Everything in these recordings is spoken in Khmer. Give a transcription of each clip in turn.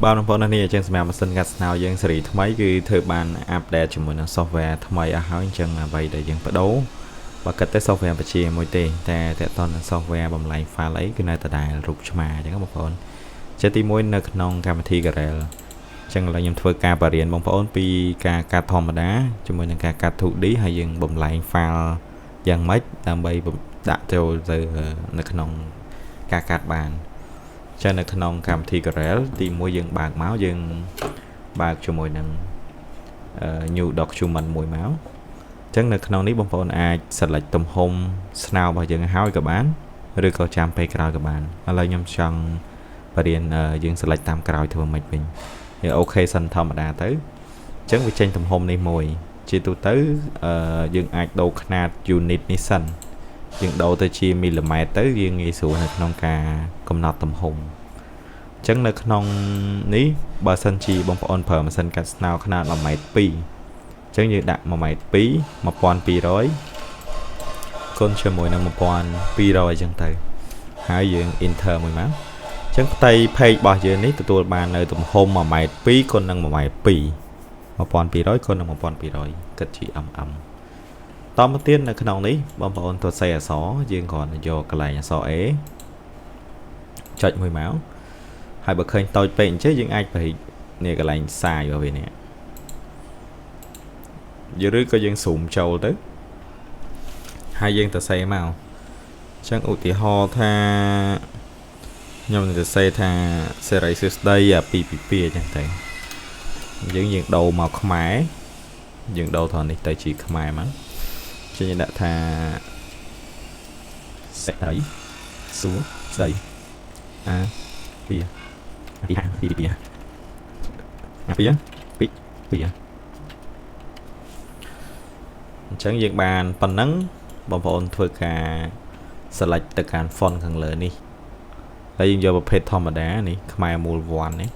bao năm phong này chẳng xem mà sinh gạt nào dân xử mấy cái thời bàn update cho mình software thay mới hỏi chẳng vậy để dân bắt đầu và cách tới software bật chia môi têแต่ตอน software บำไลไฟล์คือในตาได้รูปชมาchẳng có một phầnจะตีมวยในขนมการบันทีกันแล้วจังเรายังធ្វើការបរៀនបងប្អូនពីការកាត់ធម្មតាជាមួយនឹងការកាត់ធុឌីហើយយើងបំលែង file យ៉ាងម៉េចដើម្បីដាក់ចូលទៅនៅក្នុងការកាត់បានចឹងនៅក្នុងកម្មវិធី Corel ទី1យើងបើកមកយើងបើកជាមួយនឹងnew document មួយមកចឹងនៅក្នុងនេះបងប្អូនអាច select ទំហំស្នោរបស់យើងហើយក៏បានឬក៏ចាំពេលក្រោយក៏បានឥឡូវខ្ញុំចង់បរៀនយើង select តាមក្រោយធ្វើមិនវិញយើងអូខេសិនធម្មតាទៅចឹងវាចេញទំហំនេះមួយជាទូទៅយើងអាចដូរຂະຫນາດ unit នេះសិនយើងដូរទៅជាមីលីម៉ែត្រទៅយើងងាយស្រួលនៅក្នុងការកំណត់ទំហំអញ្ចឹងនៅក្នុងនេះបើសិនជាបងប្អូនប្រើម៉ាស៊ីនកាត់ស្នោຂະຫນາດ 1m2 អញ្ចឹងយើងដាក់ 1m2 1200គុណជាមួយនឹង 1200 អញ្ចឹងទៅហើយយើង enter មួយមកអញ្ចឹងផ្ទៃ page របស់យើងនេះទទួលបាននៅទំហំ 1m2 គុណនឹង 1m2 1200គុណនឹង 1200គិតជា mmតមកទៀតនៅក្នុងនេះបងប្អូនទស្សន៍អក្សរយើងគ្រាន់តែយកកន្លែងអក្សរ A ចុចមួយមកហើយបើឃើញតូចពេកអញ្ចឹងយើងអាចបរិចនេះកន្លែងសាយរបស់វានេះឬក៏យើង zoom ចូលទៅហើយយើងទៅសេមកអញ្ចឹងឧទាហរណ៍ថាខ្ញុំនឹងទៅសេថាសេរីសួស្ដី222អញ្ចឹងទៅយើងដូរមកខ្មែរយើងដូរថនេះទៅជាខ្មែរមកជាយើងដាក់ថាសេរីសួស្ដីពីអញ្ចឹងយើងបានប៉ុណ្ណឹងបងប្អូនធ្វើការ select ទៅកាន់ font ខាងលើនេះហើយយើងយកប្រភេទធម្មតានេះខ្មែរមូលវ័ននេះ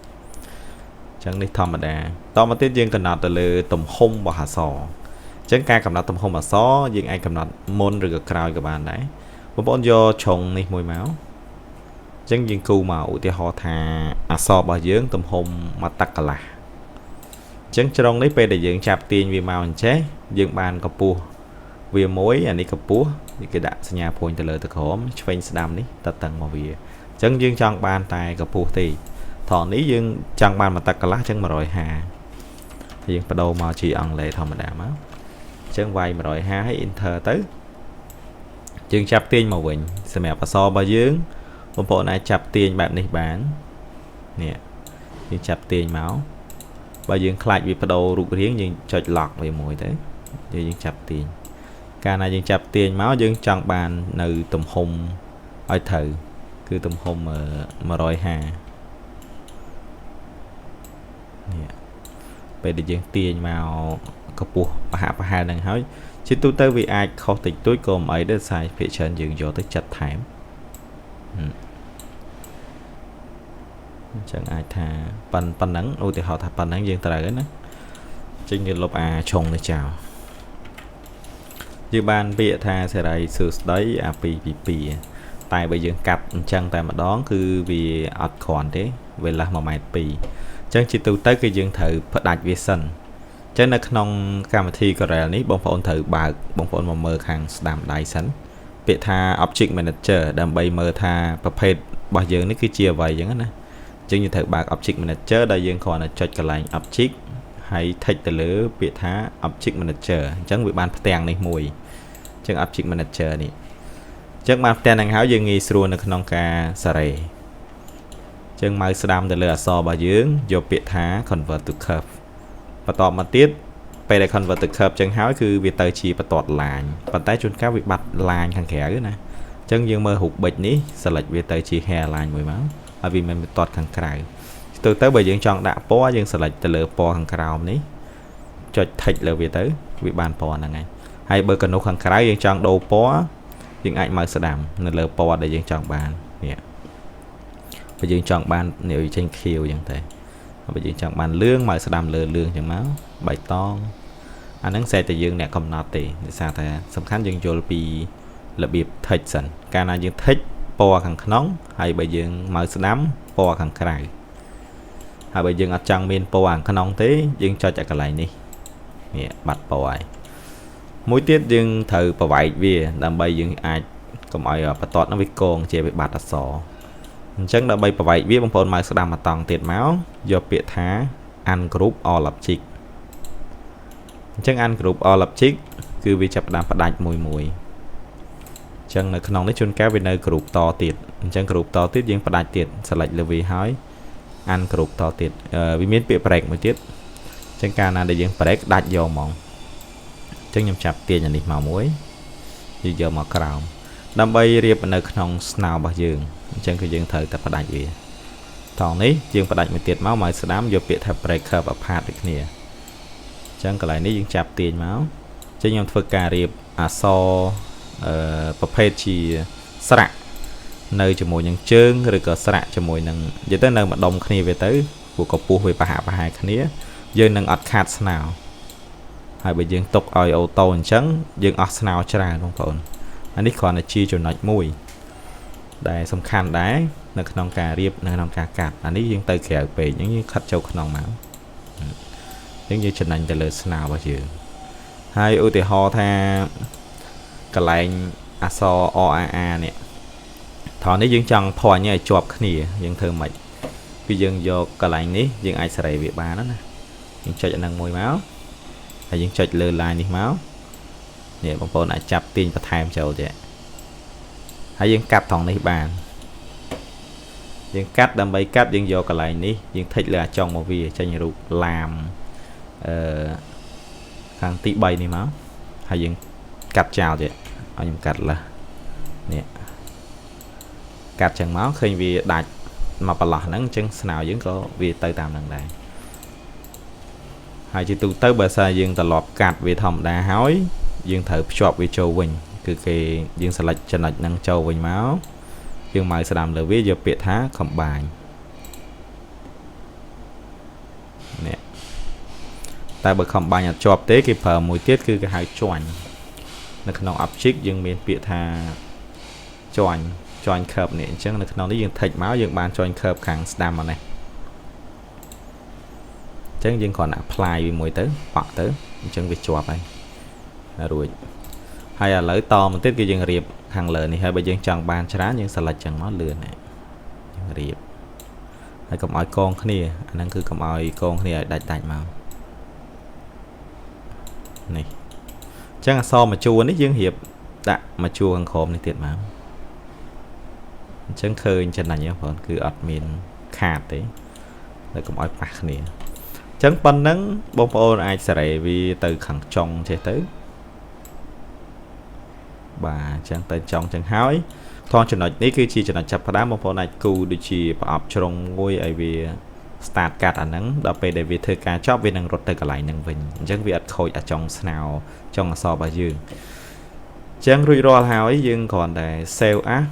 អញ្ចឹងនេះធម្មតាតមកទៀតយើងកំណត់ទៅលើទំហំរបស់អក្សរអញ្ចឹងការកំណត់ទំហំអក្សរយើងអាចកំណត់មុនឬក៏ក្រោយក៏បានដែរបងប្អូនយកជ្រុងនេះមួយមកអញ្ចឹងយើងគូមកឧទាហរណ៍ថាអក្សររបស់យើងទំហំ1តឹកកន្លះអញ្ចឹងជ្រុងនេះពេលដែលយើងចាប់ទាញវាមកអញ្ចេះយើងបានកម្ពស់វាមួយអានេះកម្ពស់នេះគេដាក់សញ្ញាព្រួញទៅលើទៅក្រោមឆ្វេងស្ដាំនេះតតឹងមកវាអញ្ចឹងយើងចង់បានតែកម្ពស់ទេត្រង់នេះយើងចង់បាន1តឹកកន្លះអញ្ចឹង150ហើយយើងបដូរមកជាអង់គ្លេសធម្មតាមកអញ្ចឹងវាយ150ហើយ enter ទៅយើងចាប់ទាញមកវិញសម្រាប់អក្សររបស់យើងបងប្អូនអាចចាប់ទាញបែបនេះបាននេះយើងចាប់ទាញមកបើយើងខ្លាចវាបដូររូបរាងយើងចុច lock វាមួយទៅយើងចាប់ទាញកាលណាយើងចាប់ទាញមកយើងចង់បាននៅទំហំឲ្យត្រូវគឺទំហំ150នេះពេលដែលយើងទាញមកកម្ពស់ប្រហែលនឹងហើយជាទូទៅវាអាចខុសតិចតួចក៏មិនអីដែរសារភាគច្រើនយើងយកទៅចាត់ថែមអញ្ចឹងអាចថាប៉ុណ្ណឹងឧទាហរណ៍ថាប៉ុណ្ណឹងយើងត្រូវហើយណាចេញយើងលុបឆុងនេះចោលយើងបានពាក្យថាសេរីសួស្ដី222តែបើយើងកាត់អញ្ចឹងតែម្ដងគឺវាអត់គ្រាន់ទេវាលាស់ 1m2 អញ្ចឹងជាទូទៅគឺយើងត្រូវផ្ដាច់វាសិនអញ្ចឹងនៅក្នុងកម្មវិធី Corel នេះបងប្អូនត្រូវបើកបងប្អូនមកមើលខាងស្ដាំដៃសិនពាក្យថា Object Manager ដើម្បីមើលថាប្រភេទរបស់យើងនេះគឺជាអ្វីអញ្ចឹងណាអញ្ចឹងយើងត្រូវបើក Object Manager ដែលយើងគ្រាន់តែចុចកន្លែង Object ហើយ tick ទៅលើពាក្យថា Object Manager អញ្ចឹងវាបានផ្ទាំងនេះមួយអញ្ចឹង Object Manager នេះអញ្ចឹងបានផ្ទាំងហ្នឹងហើយយើងងាយស្រួលនៅក្នុងការសារ៉េអញ្ចឹងម៉ៅស្ដាំទៅលើអក្សររបស់យើងយកពាក្យថា Convert to Curve បន្តមកទៀតពេលដែល Convert to Curve អញ្ចឹងហើយគឺវាទៅជាបន្ទាត់ឡាញប៉ុន្តែជួនកាលវាបាត់ឡាញខាងក្រៅណាអញ្ចឹងយើងមើលរូបប៊ិចនេះ select វាទៅជា hairline មួយមកហើយវាមិនបន្ទាត់ខាងក្រៅទៅបើយើងចង់ដាក់ពណ៌យើង select ទៅលើពណ៌ខាងក្រោមនេះចុច tick លើវាទៅវាបានពណ៌ហ្នឹងហើយបើកណ្ដុះខាងក្រៅយើងចង់ដូរពណ៌យើងអាចមកស្ដាំនៅលើពណ៌ដែលយើងចង់បាននេះបើយើងចង់បាននេះចេញខៀវអញ្ចឹងទៅបើយើងចង់បានលឿងមកស្ដាំលើលឿងអញ្ចឹងមកបៃតងអាហ្នឹងសេតែយើងអ្នកកំណត់ទេដោយសារតែសំខាន់យើងយល់ពីរបៀប tick សិនកាលណាយើង tick ពណ៌ខាងក្នុងហើយបើយើងមកស្ដាំពណ៌ខាងក្រៅ ហើយបើយើងអត់ចង់មានពណ៌ខាងក្នុងទេយើងចុចឲ្យកន្លែងនេះនេះបាត់ពណ៌ហើយមួយទៀតយើងត្រូវប្រវែកវាដើម្បីយើងអាចកុំឲ្យបន្ទាត់នោះវាកងជាវាបាត់អក្សរអញ្ចឹងដើម្បីប្រវែកវាបងប្អូនមកស្ដាំមកតង់ទៀតមកយកពាក្យថា ungroup all object អញ្ចឹង ungroup all object គឺវាចាប់ផ្ដើមផ្ដាច់មួយអញ្ចឹងនៅក្នុងនេះជួនកាលវានៅ group តទៀតអញ្ចឹង group តទៀតយើងផ្ដាច់ទៀត select លើវាហើយ ungroup តទៀតវាមានពាក្យ break មួយទៀតអញ្ចឹងកាលណាដែលយើង break ដាច់យកហ្មងអញ្ចឹងខ្ញុំចាប់ទាញអានេះមកមួយយកមកក្រោមដើម្បីរៀបនៅក្នុងស្នោរបស់យើងអញ្ចឹងគឺយើងត្រូវតែផ្ដាច់វាតោះនេះយើងផ្ដាច់មួយទៀតមកស្ដាំយកពាក្យថា break curve apart ដូចគ្នាអញ្ចឹងកន្លែងនេះយើងចាប់ទាញមកអញ្ចឹងខ្ញុំធ្វើការរៀបអក្សរប្រភេទជាស្រៈនៅជាមួយនឹងជើងឬក៏ស្រៈជាមួយនឹងនិយាយទៅនៅម្ដុំគ្នាវាទៅព្រោះកម្ពស់វាប្រហែលគ្នាយើងនឹងអត់ខាតស្នោហើយបើយើងទុកឲ្យអូតូអញ្ចឹងយើងអស់ស្នោច្រើនបងប្អូនអានេះគ្រាន់តែជាចំណុចមួយដែលសំខាន់ដែរនៅក្នុងការរៀបនៅក្នុងការកាត់អានេះយើងទៅក្រៅពេកអញ្ចឹងយើងខិតចូលក្នុងមកអញ្ចឹងយើងចំណេញទៅលើស្នោរបស់យើងហើយឧទាហរណ៍ថាកន្លែងអក្សរ OAA នេះថតនេះយើងចង់ភ័ញឲ្យជាប់គ្នាយើងធ្វើម៉េចគឺយើងយកកន្លែងនេះយើងអាចសេរីវាបានណាយើងចុចអានឹងមួយមកហើយយើងចុចលើ line នេះមកនេះបងប្អូនអាចចាប់ទាញបន្ថែមចូលទេហើយយើងកាត់ត្រង់នេះបានយើងកាត់ដើម្បីកាត់យើងយកកន្លែងនេះយើងថិចលើអាចុងមកវាចេញរូបឡាមខាងទី3នេះមកហើយយើងកាត់ចោលទេឲ្យខ្ញុំកាត់លើនេះកាត់ចឹងមកឃើញវាដាច់មកប្រឡោះហ្នឹងអញ្ចឹងស្នោយើងក៏វាទៅតាមហ្នឹងដែរហើយជាទូទៅបើសិនយើងត្រឡប់កាត់វាធម្មតាហើយយើងត្រូវភ្ជាប់វាចូលវិញគឺគេយើង select ចំណុចហ្នឹងចូលវិញមកយើងមកស្ដាំលើវាយកពាក្យថា combine នេះតែបើ combine អត់ជាប់ទេគេប្រើមួយទៀតគឺគេហៅ join នៅក្នុង object យើងមានពាក្យថា join curve នេះអញ្ចឹងនៅក្នុងនេះយើង take មកយើងបាន join curve ខាងស្ដាំមកនេះអញ្ចឹងយើងគ្រាន់តែ apply វាមួយទៅប៉ក់ទៅអញ្ចឹងវាជាប់ហើយរួចហើយឥឡូវតមកទៀតគឺយើងរៀបខាងលើនេះហើយបើយើងចង់បានច្រើនយើង select ចឹងមកលឿនហ្នឹងយើងរៀបហើយកុំឲ្យកងគ្នាអាហ្នឹងគឺកុំឲ្យកងគ្នាឲ្យដាច់មកនេះអញ្ចឹងអក្សរមួយជួរនេះយើងរៀបដាក់មួយជួរខាងក្រោមនេះទៀតមកអញ្ចឹងឃើញចំណេញបងប្អូនគឺអត់មានខាតទេហើយកុំឲ្យប៉ះគ្នាអញ្ចឹងប៉ុណ្ណឹងបងប្អូនអាចសេរីវាទៅខាងចុងចេះទៅបាទអញ្ចឹងទៅចុងចឹងហើយថងចំណុចនេះគឺជាចំណុចចាប់ផ្ដើមបងប្អូនអាចគូដូចជាប្រអប់ជ្រុងមួយឲ្យវា start កាត់អាហ្នឹងដល់ពេលដែលវាធ្វើការចប់វានឹងរត់ទៅកន្លែងហ្នឹងវិញអញ្ចឹងវាអត់ខូចអាចុងស្នោចុងអក្សររបស់យើងអញ្ចឹងរួចរាល់ហើយយើងគ្រាន់តែ save as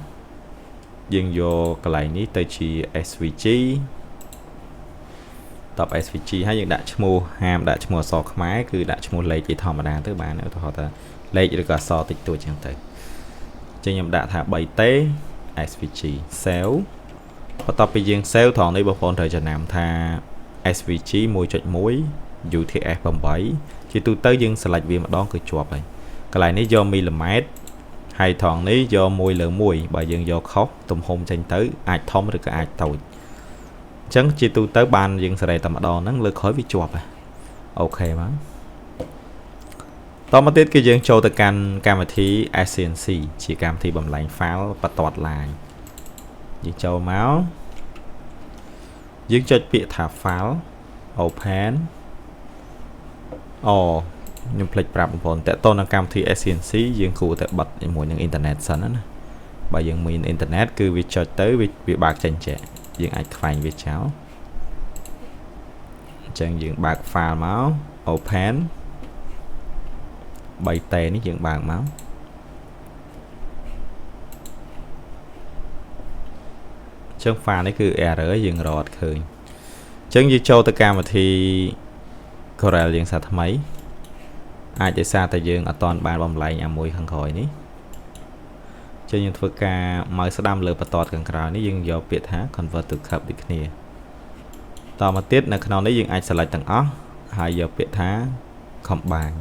យើងយកកន្លែងនេះទៅជា SVG តប SVG ហើយយើងដាក់ឈ្មោះហាមដាក់ឈ្មោះអក្សរខ្មែរគឺដាក់ឈ្មោះលេខជាធម្មតាទៅបានឧទាហរណ៍ថាលេខឬក៏អក្សរតិចតួចចឹងទៅចឹងខ្ញុំដាក់ថា 3T SVG save បន្ទាប់ពីយើង save ត្រង់នេះបងប្អូនត្រូវចំណាំថា SVG 1.1 UTF 8ជាទូទៅយើង select វាម្ដងគឺជាប់ហើយកន្លែងនេះយកមីលីម៉ែត្រហើយត្រង់នេះយក1លើ1បើយើងយកខុសទំហំចេញទៅអាចធំឬក៏អាចតូចអញ្ចឹងជាទូទៅបានយើងសេរីតែម្ដងហ្នឹងលើក្រោយវាជាប់ហើយអូខេមកតមកទៀតគឺយើងចូលទៅកាន់កម្មវិធី SCNC ជាកម្មវិធីបំលែង file បន្ទាត់ឡាញយើងចូលមកយើងចុចពាក្យថា file open ខ្ញុំភ្លេចប្រាប់បងប្អូនតើតើនៅកម្មវិធី SCNC យើងគួរតែបិទជាមួយនឹងអ៊ីនធឺណិតសិនណាបើយើងមានអ៊ីនធឺណិតគឺវាចុចទៅវាបើកចេញចេះយើងអាចខ្វែងវាចោលអញ្ចឹងយើងបើក file មក open 3T នេះយើងបើកមកអញ្ចឹង file នេះគឺ error យើងរត់ឃើញអញ្ចឹងយើងចូលទៅកម្មវិធី Corel យើងសាថ្មីអាចដោយសារតែយើងអត់ទាន់បានបំលែងអាមួយខាងក្រោយនេះអញ្ចឹងយើងធ្វើការមកស្ដាំលើបន្ទាត់ខាងក្រោយនេះយើងយកពាក្យថា convert to curve ដូចគ្នា តមកទៀតនៅក្នុងនេះយើងអាច select ទាំងអស់ហើយយកពាក្យថា combine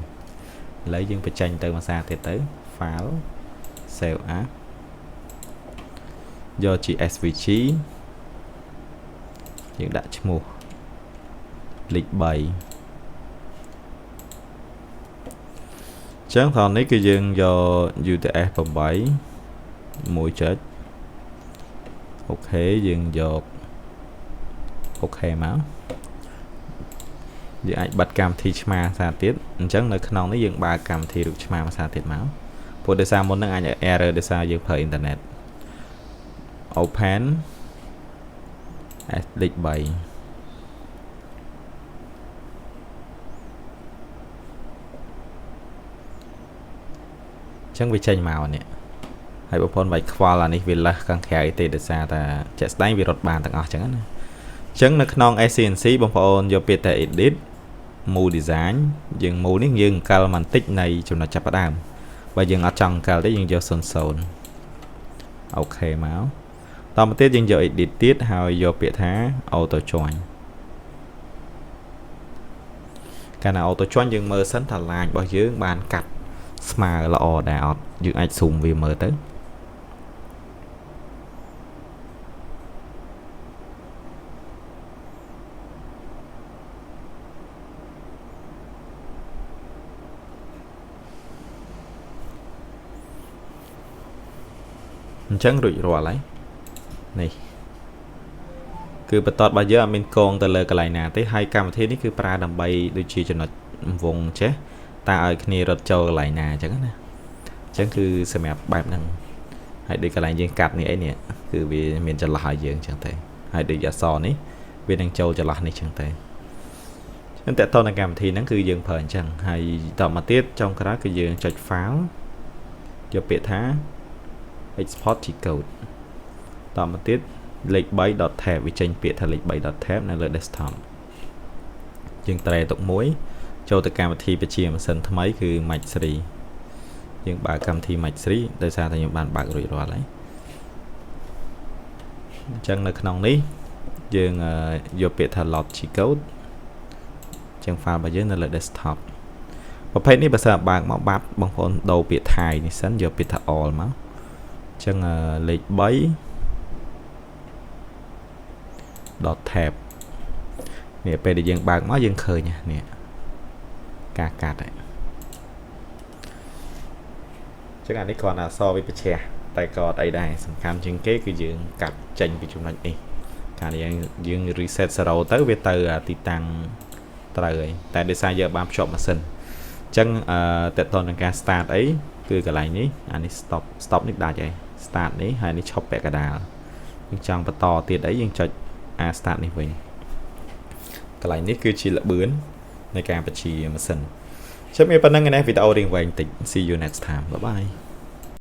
ឥឡូវយើងបញ្ចេញទៅភាសាទៀតទៅ file save as យកជា svg យើងដាក់ឈ្មោះលេខ3ចឹងផងនេះគឺយើងយក UTS 8 មួយចុចអូខេយើងយកអូខេមកយើងអាចបិទកម្មវិធីឆ្មាភាសាទៀតអញ្ចឹងនៅក្នុងនេះយើងបើកកម្មវិធីរូបឆ្មាភាសាទៀតមកព្រោះដោយសារមុនហ្នឹងអាច error ដោយសារយើងប្រើអ៊ីនធឺណិត open as លេខ3ចឹងវាចេញមកនេះហើយបងប្អូនវាយខ្វល់អានេះវាលើសខាងក្រៅទេដោយសារតែជាក់ស្ដែងវារត់បានទាំងអស់ចឹងណាអញ្ចឹងនៅក្នុង SCNC បងប្អូនយកពាក្យតែ edit move design យើង move នេះយើងអង្កលបន្តិចនៃចំណុចចាប់ផ្ដើមបើយើងអត់ចង់អង្កលទេយើងយក00អូខេមកតមកទៀតយើងយក edit ទៀតហើយយកពាក្យថា auto join កាលណា auto join យើងមើលសិនថា line របស់យើងបានកាត់ស្មើល្អដែរអត់យើងអាច zoom វាមើលទៅអញ្ចឹងរួចរាល់ហើយនេះគឺបន្ទាត់របស់យើងអត់មានកងទៅលើកន្លែងណាទេហើយកម្មវិធីនេះគឺប្រើដើម្បីដូចជាចំណុចវងចេះតើឲ្យគ្នារត់ចូលកន្លែងណាអញ្ចឹងណាអញ្ចឹងគឺសម្រាប់បែបហ្នឹងហើយដូចកន្លែងយើងកាត់នេះអីនេះគឺវាមានចន្លោះឲ្យយើងអញ្ចឹងទៅហើយដូចអក្សរនេះវានឹងចូលចន្លោះនេះអញ្ចឹងទៅអញ្ចឹងតើតើនៅកម្មវិធីហ្នឹងគឺយើងប្រើអញ្ចឹងហើយតមកទៀតចុងក្រោយគឺយើងចុច file យកពាក្យថា export G code តមកទៀតលេខ 3.tab វាចេញពាក្យថាលេខ 3.tab នៅលើ desktop យើងត្រេទុកមួយចូលទៅកម្មវិធីបញ្ជាម៉ាស៊ីនថ្មីគឺ Max3 យើងបើកកម្មវិធី Max3 ដោយសារតែខ្ញុំបានបើករួចរាល់ហើយអញ្ចឹងនៅក្នុងនេះយើងយកពាក្យថា load G code អញ្ចឹង file របស់យើងនៅលើ desktop ប្រភេទនេះបើសិនបើកមកបាត់បងប្អូនដូរពាក្យ Thai នេះសិនយកពាក្យថា all មកអញ្ចឹងលេខ 3.tab នេះពេលដែលយើងបើកមកយើងឃើញនេះការកាត់ហើយចឹងអានេះគ្រាន់តែអក្សរវាប្រឆេះតែក៏អត់អីដែរសំខាន់ជាងគេគឺយើងកាត់ចេញពីចំណុចនេះកាលយើង reset 0ទៅវាទៅទីតាំងត្រូវហើយតែដោយសារយើងបានភ្ជាប់ម៉ាស៊ីនអញ្ចឹងតើតើនឹងការ start អីគឺកន្លែងនេះអានេះ stop នេះដាច់ហើយ start នេះហើយនេះឈប់ពាក់កណ្ដាលយើងចង់បន្តទៀតអីយើងចុច start នេះវិញកន្លែងនេះគឺជាល្បឿននៃការបញ្ជាម៉ាស៊ីនចាំមានប៉ុណ្្នឹងឯនេះវីដេអូរៀងវែងតិច see you next time bye bye